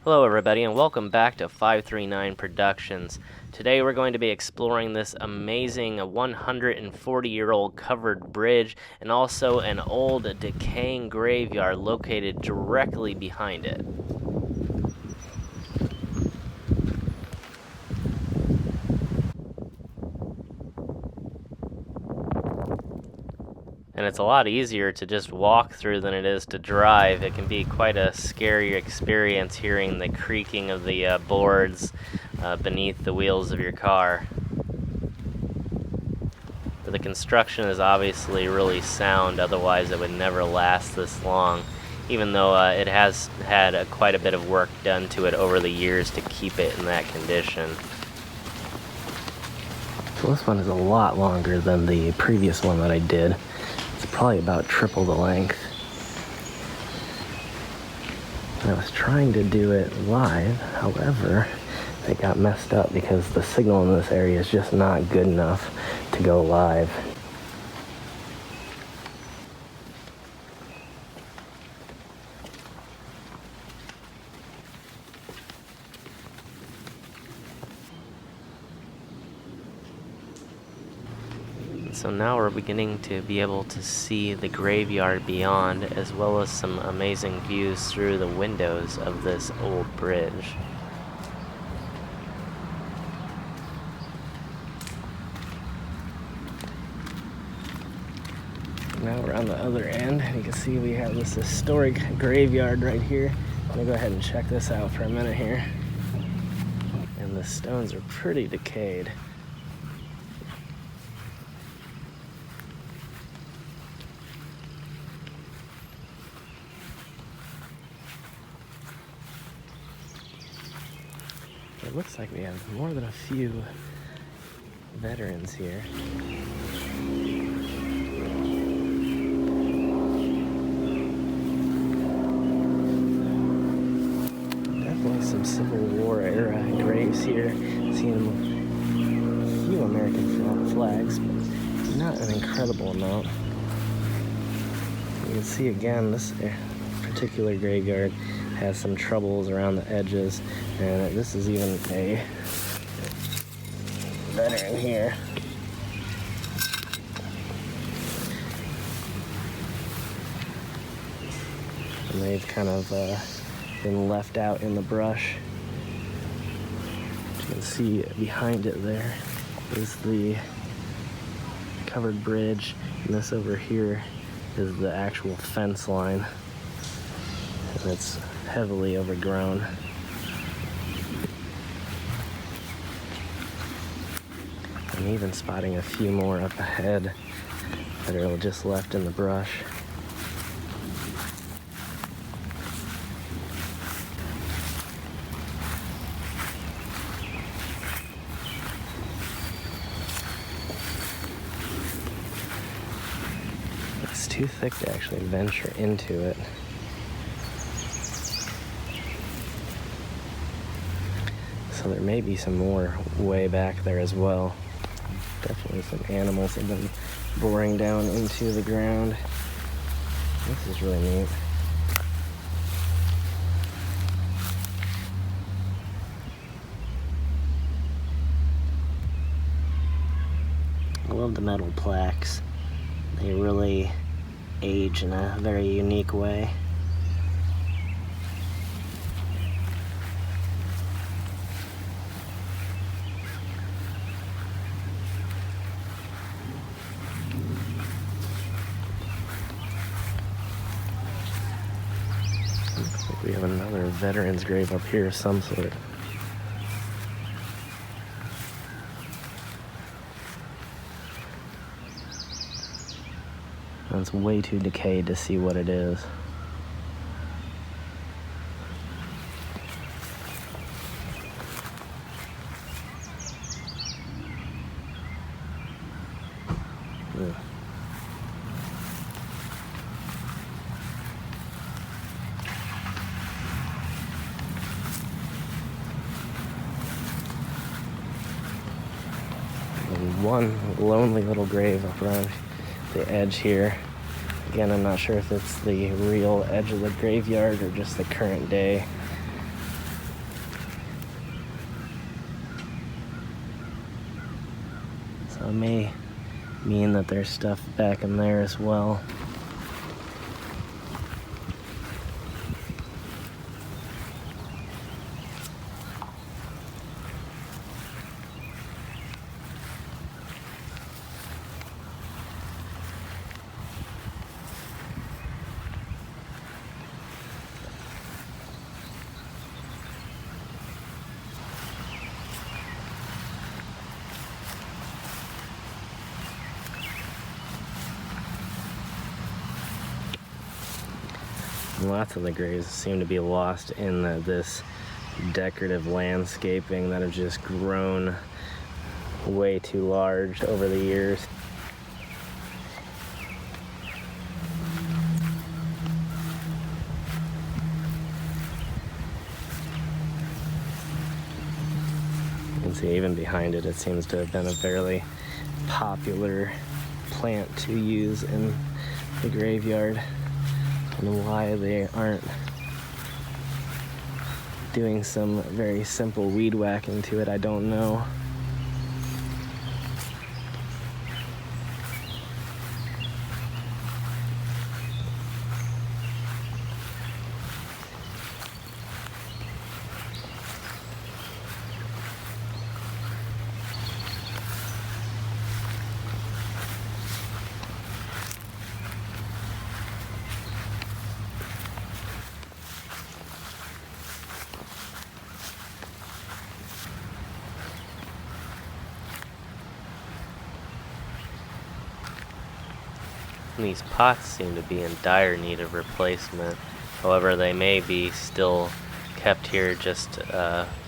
Hello everybody and welcome back to 539 Productions. Today we're going to be exploring this amazing 140-year-old covered bridge and also an old decaying graveyard located directly behind it. And it's a lot easier to just walk through than it is to drive. It can be quite a scary experience hearing the creaking of the boards beneath the wheels of your car. But the construction is obviously really sound, otherwise it would never last this long, even though it has had quite a bit of work done to it over the years to keep it in that condition. So this one is a lot longer than the previous one that I did. It's probably about triple the length. I was trying to do it live, however, it got messed up because the signal in this area is just not good enough to go live. So now we're beginning to be able to see the graveyard beyond, as well as some amazing views through the windows of this old bridge. Now we're on the other end, and you can see we have this historic graveyard right here. I'm gonna go ahead and check this out for a minute here. And the stones are pretty decayed. It looks like we have more than a few veterans here. Definitely some Civil War era graves here. Seeing a few American flags, but not an incredible amount. You can see again, this particular graveyard has some troubles around the edges, and this is even a veteran here. And they've kind of been left out in the brush. You can see behind it there is the covered bridge, and this over here is the actual fence line, and it's heavily overgrown. I'm even spotting a few more up ahead that are just left in the brush. It's too thick to actually venture into it. So there may be some more way back there as well. Definitely some animals have been boring down into the ground. This is really neat. I love the metal plaques. They really age in a very unique way. Looks like we have another veteran's grave up here of some sort. It's way too decayed to see what it is. Ugh. And one lonely little grave up around the edge here. Again, I'm not sure if it's the real edge of the graveyard or just the current day. So it may mean that there's stuff back in there as well. Lots of the graves seem to be lost in this decorative landscaping that have just grown way too large over the years. You can see even behind it, it seems to have been a fairly popular plant to use in the graveyard. And why they aren't doing some very simple weed whacking to it, I don't know. These pots seem to be in dire need of replacement. However, they may be still kept here just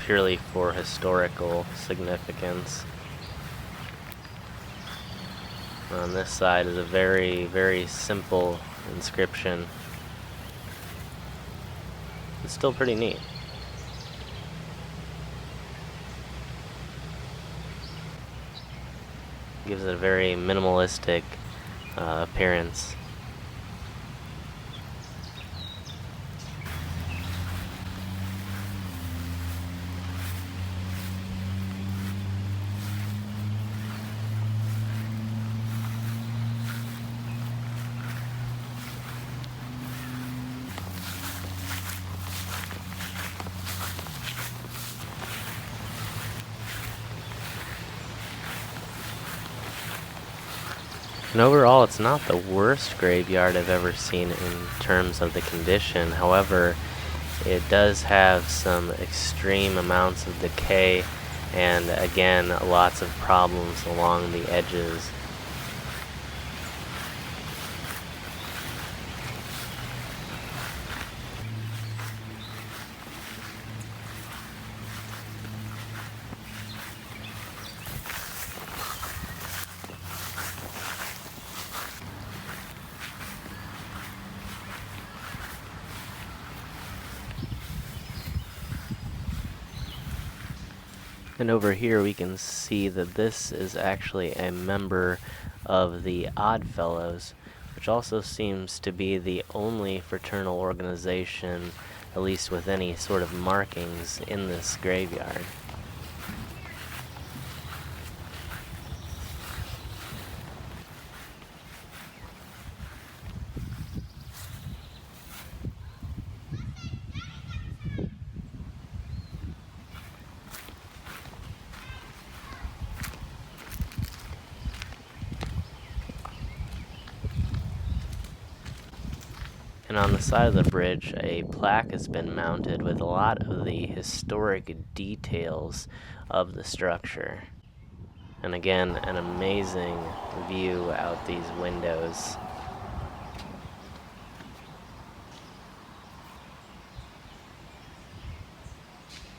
purely for historical significance. On this side is a very, very simple inscription. It's still pretty neat. Gives it a very minimalistic appearance. And overall, it's not the worst graveyard I've ever seen in terms of the condition. However, it does have some extreme amounts of decay and, again, lots of problems along the edges. And over here we can see that this is actually a member of the Odd Fellows, which also seems to be the only fraternal organization, at least with any sort of markings, in this graveyard. And on the side of the bridge, a plaque has been mounted with a lot of the historic details of the structure. And again, an amazing view out these windows.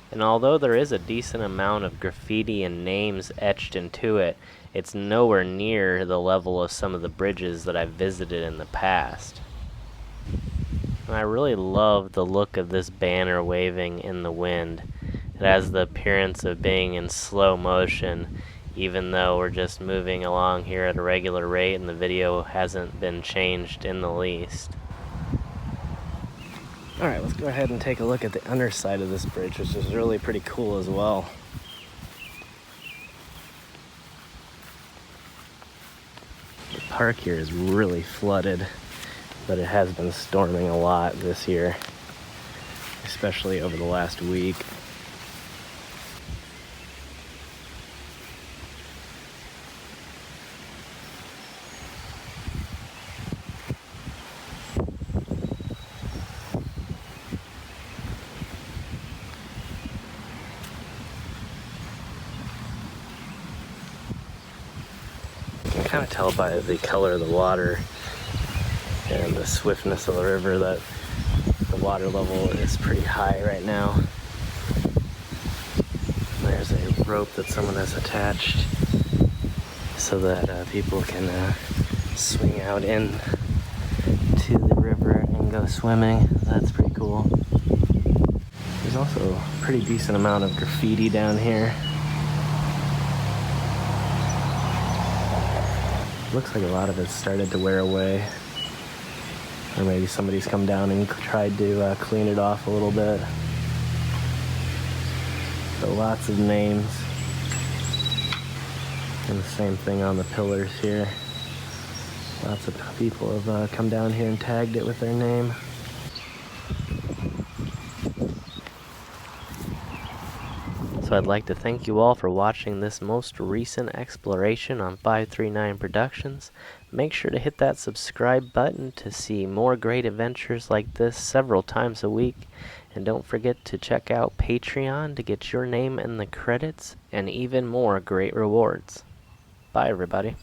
And although there is a decent amount of graffiti and names etched into it, it's nowhere near the level of some of the bridges that I've visited in the past. And I really love the look of this banner waving in the wind. It has the appearance of being in slow motion, even though we're just moving along here at a regular rate and the video hasn't been changed in the least. Alright, let's go ahead and take a look at the underside of this bridge, which is really pretty cool as well. park here is really flooded, but it has been storming a lot this year, especially over the last week. You can kind of tell by the color of the water and the swiftness of the river that the water level is pretty high right now. There's a rope that someone has attached so that people can swing out in to the river and go swimming. That's pretty cool. There's also a pretty decent amount of graffiti down here. Looks like a lot of it started to wear away. Or maybe somebody's come down and tried to clean it off a little bit. So lots of names. And the same thing on the pillars here. Lots of people have come down here and tagged it with their name. So I'd like to thank you all for watching this most recent exploration on 539 Productions. Make sure to hit that subscribe button to see more great adventures like this several times a week. And don't forget to check out Patreon to get your name in the credits and even more great rewards. Bye everybody.